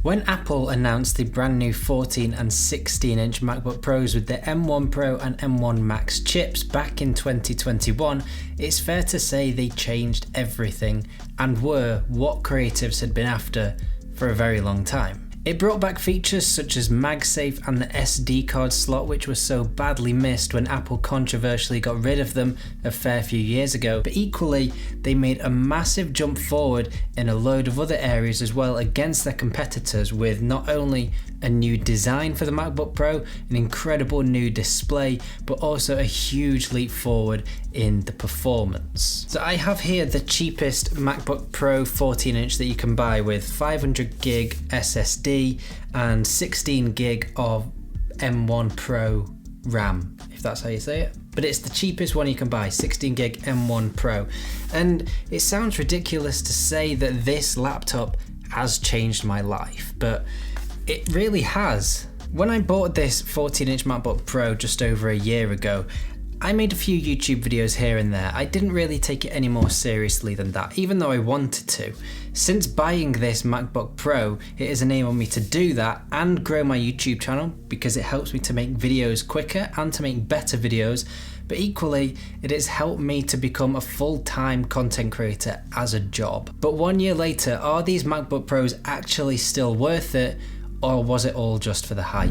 When Apple announced the brand new 14 and 16-inch MacBook Pros with the M1 Pro and M1 Max chips back in 2021, it's fair to say they changed everything and were what creatives had been after for a very long time. It brought back features such as MagSafe and the SD card slot, which was so badly missed when Apple controversially got rid of them a fair few years ago, but equally they made a massive jump forward in a load of other areas as well against their competitors, with not only a new design for the MacBook Pro, an incredible new display, but also a huge leap forward in the performance. So I have here the cheapest MacBook Pro 14-inch that you can buy with 500GB SSD and 16GB of M1 Pro RAM, if that's how you say it. But it's the cheapest one you can buy, 16GB M1 Pro. And it sounds ridiculous to say that this laptop has changed my life, but it really has. When I bought this 14-inch MacBook Pro just over a year ago, I made a few YouTube videos here and there. I didn't really take it any more seriously than that, even though I wanted to. Since buying this MacBook Pro, it has enabled me to do that and grow my YouTube channel because it helps me to make videos quicker and to make better videos. But equally, it has helped me to become a full-time content creator as a job. But 1 year later, are these MacBook Pros actually still worth it? Or was it all just for the hype?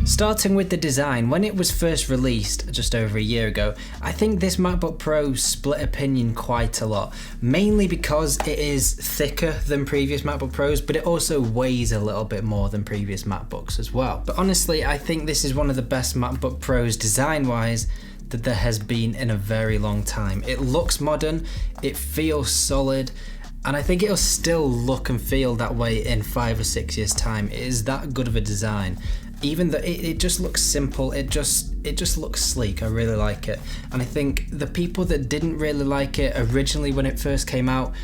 Starting with the design, when it was first released just over a year ago, I think this MacBook Pro split opinion quite a lot, mainly because it is thicker than previous MacBook Pros, but it also weighs a little bit more than previous MacBooks as well. But honestly, I think this is one of the best MacBook Pros design-wise that there has been in a very long time. It looks modern, it feels solid, and I think it'll still look and feel that way in 5 or 6 years' time. It is that good of a design. Even though it just looks simple, it just looks sleek. I really like it. And I think the people that didn't really like it originally when it first came out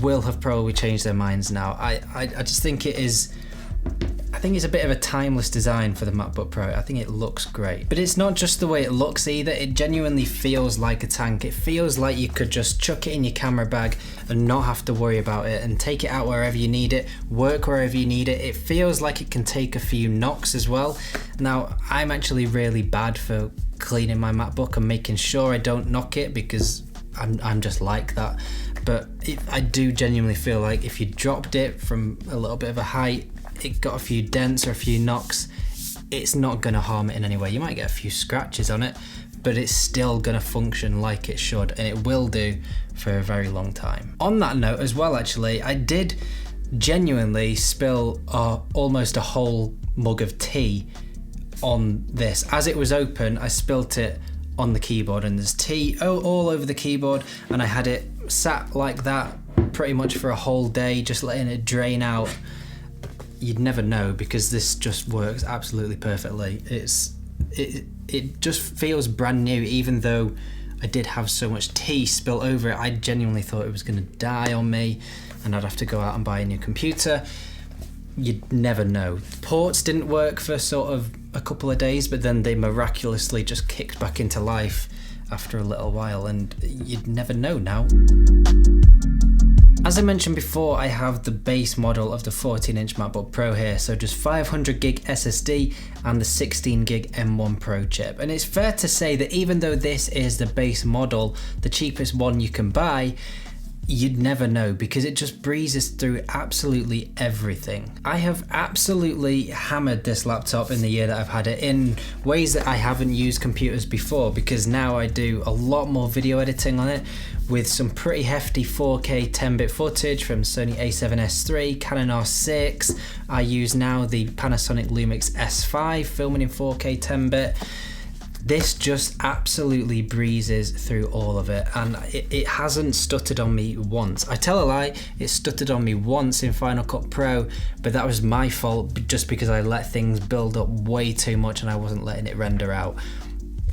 will have probably changed their minds now. I just think it's a bit of a timeless design for the MacBook Pro. I think it looks great. But it's not just the way it looks either, it genuinely feels like a tank. It feels like you could just chuck it in your camera bag and not have to worry about it and take it out wherever you need it, work wherever you need it. It feels like it can take a few knocks as well. Now, I'm actually really bad for cleaning my MacBook and making sure I don't knock it because I'm just like that. But I do genuinely feel like if you dropped it from a little bit of a height, it got a few dents or a few knocks, it's not going to harm it in any way. You might get a few scratches on it, but it's still going to function like it should, and it will do for a very long time. On that note as well, actually, I did genuinely spill almost a whole mug of tea on this. As it was open, I spilt it on the keyboard, and there's tea all over the keyboard, and I had it sat like that pretty much for a whole day, just letting it drain out. You'd never know because this just works absolutely perfectly. It just feels brand new, even though I did have so much tea spilt over it. I genuinely thought it was going to die on me and I'd have to go out and buy a new computer. You'd never know. Ports didn't work for sort of a couple of days, but then they miraculously just kicked back into life after a little while, and you'd never know now. As I mentioned before, I have the base model of the 14-inch MacBook Pro here, so just 500GB SSD and the 16GB M1 Pro chip. And it's fair to say that even though this is the base model, the cheapest one you can buy, you'd never know because it just breezes through absolutely everything. I have absolutely hammered this laptop in the year that I've had it in ways that I haven't used computers before, because now I do a lot more video editing on it with some pretty hefty 4K 10-bit footage from Sony a7S III, Canon R6. I use now the Panasonic Lumix S5 filming in 4K 10-bit. This just absolutely breezes through all of it, and it hasn't stuttered on me once. I tell a lie, it stuttered on me once in Final Cut Pro, but that was my fault just because I let things build up way too much and I wasn't letting it render out.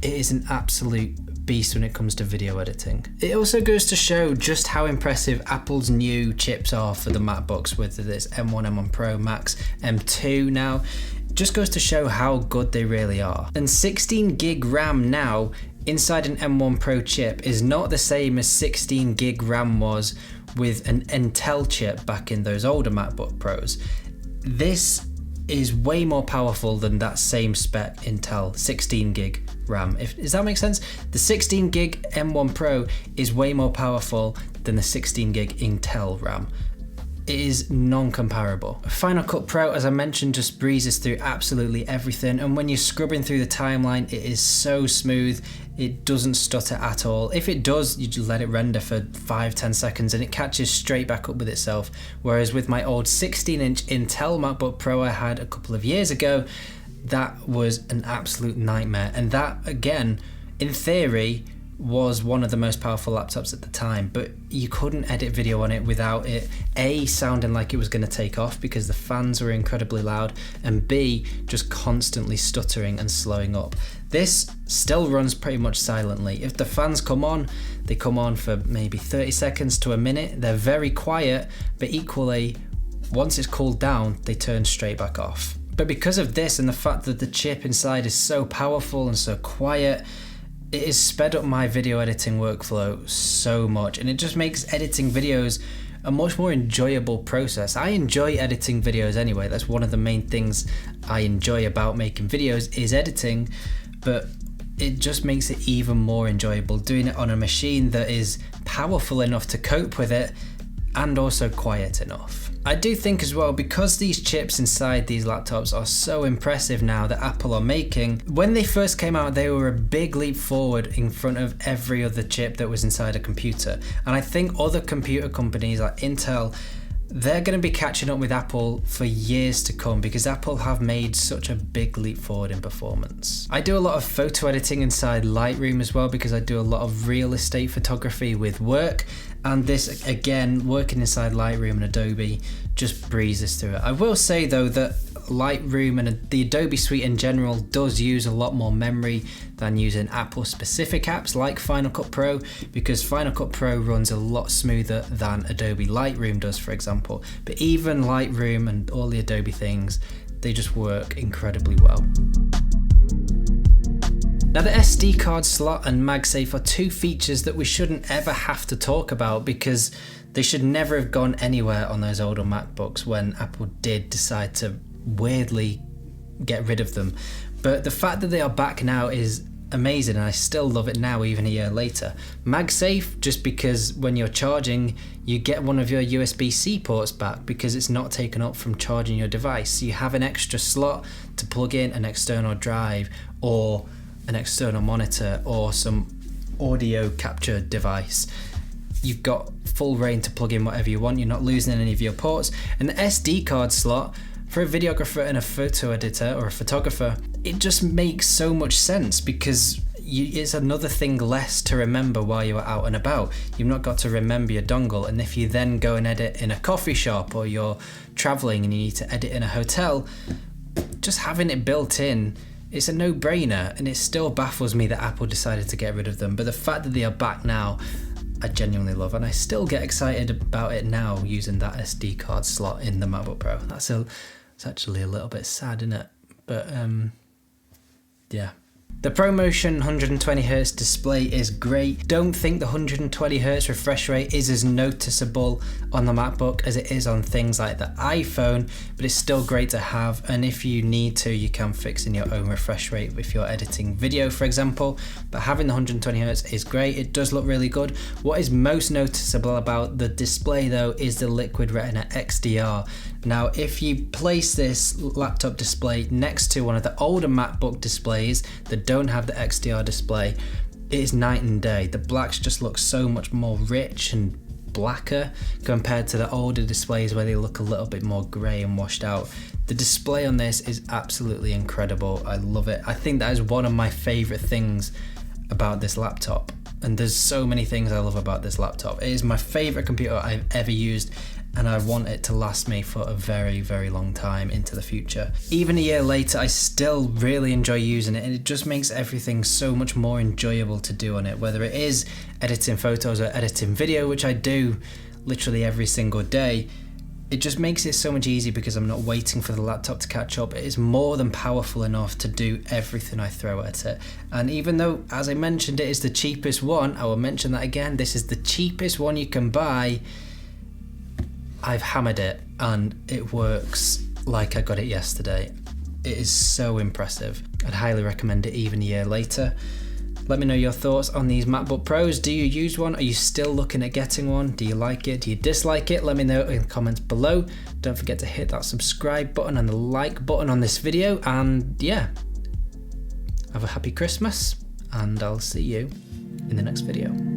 It is an absolute beast when it comes to video editing. It also goes to show just how impressive Apple's new chips are for the MacBooks, whether it's M1, M1 Pro, Max, M2 now. Just goes to show how good they really are. And 16GB RAM now inside an M1 Pro chip is not the same as 16 gig RAM was with an Intel chip back in those older MacBook Pros. This is way more powerful than that same spec Intel 16 gig RAM. Does that make sense? The 16 gig M1 Pro is way more powerful than the 16 gig Intel RAM. It is non-comparable. Final Cut Pro, as I mentioned, just breezes through absolutely everything, and when you're scrubbing through the timeline, it is so smooth. It doesn't stutter at all. If it does, you just let it render for 5-10 seconds and it catches straight back up with itself. Whereas with my old 16-inch Intel MacBook Pro I had a couple of years ago, that was an absolute nightmare. And that, again, in theory, was one of the most powerful laptops at the time, but you couldn't edit video on it without it A, sounding like it was going to take off because the fans were incredibly loud, and B, just constantly stuttering and slowing up. This still runs pretty much silently. If the fans come on, they come on for maybe 30 seconds to a minute. They're very quiet, but equally, once it's cooled down, they turn straight back off. But because of this and the fact that the chip inside is so powerful and so quiet, it has sped up my video editing workflow so much, and it just makes editing videos a much more enjoyable process. I enjoy editing videos anyway. That's one of the main things I enjoy about making videos is editing, but it just makes it even more enjoyable doing it on a machine that is powerful enough to cope with it and also quiet enough. I do think as well, because these chips inside these laptops are so impressive now that Apple are making, when they first came out, they were a big leap forward in front of every other chip that was inside a computer. And I think other computer companies like Intel, they're going to be catching up with Apple for years to come because Apple have made such a big leap forward in performance. I do a lot of photo editing inside Lightroom as well because I do a lot of real estate photography with work, and this, again, working inside Lightroom and Adobe just breezes through it. I will say though that Lightroom and the Adobe suite in general does use a lot more memory than using Apple specific apps like Final Cut Pro, because Final Cut Pro runs a lot smoother than Adobe Lightroom does, for example. But even Lightroom and all the Adobe things, they just work incredibly well. Now the SD card slot and MagSafe are two features that we shouldn't ever have to talk about because they should never have gone anywhere on those older MacBooks when Apple did decide to weirdly get rid of them. But the fact that they are back now is amazing, and I still love it now even a year later. MagSafe, just because when you're charging you get one of your USB-C ports back because it's not taken up from charging your device. So you have an extra slot to plug in an external drive or an external monitor or some audio capture device. You've got full reign to plug in whatever you want. You're not losing any of your ports. And the SD card slot, for a videographer and a photo editor or a photographer, it just makes so much sense because it's another thing less to remember while you're out and about. You've not got to remember your dongle, and if you then go and edit in a coffee shop or you're traveling and you need to edit in a hotel, just having it built in, it's a no-brainer. And it still baffles me that Apple decided to get rid of them, but the fact that they are back now, I genuinely love, and I still get excited about it now using that SD card slot in the MacBook Pro. It's actually a little bit sad, isn't it? But yeah. The ProMotion 120Hz display is great. Don't think the 120Hz refresh rate is as noticeable on the MacBook as it is on things like the iPhone, but it's still great to have, and if you need to, you can fix in your own refresh rate if you're editing video, for example. But having the 120Hz is great. It does look really good. What is most noticeable about the display though is the Liquid Retina XDR. Now, if you place this laptop display next to one of the older MacBook displays that don't have the XDR display, it is night and day. The blacks just look so much more rich and blacker compared to the older displays where they look a little bit more grey and washed out. The display on this is absolutely incredible. I love it. I think that is one of my favourite things about this laptop. And there's so many things I love about this laptop. It is my favourite computer I've ever used, and I want it to last me for a very, very long time into the future. Even a year later, I still really enjoy using it, and it just makes everything so much more enjoyable to do on it, whether it is editing photos or editing video, which I do literally every single day. It just makes it so much easier because I'm not waiting for the laptop to catch up. It is more than powerful enough to do everything I throw at it. And even though, as I mentioned, it is the cheapest one, I will mention that again, this is the cheapest one you can buy. I've hammered it and it works like I got it yesterday. It is so impressive. I'd highly recommend it even a year later. Let me know your thoughts on these MacBook Pros. Do you use one? Are you still looking at getting one? Do you like it? Do you dislike it? Let me know in the comments below. Don't forget to hit that subscribe button and the like button on this video. And yeah, have a happy Christmas and I'll see you in the next video.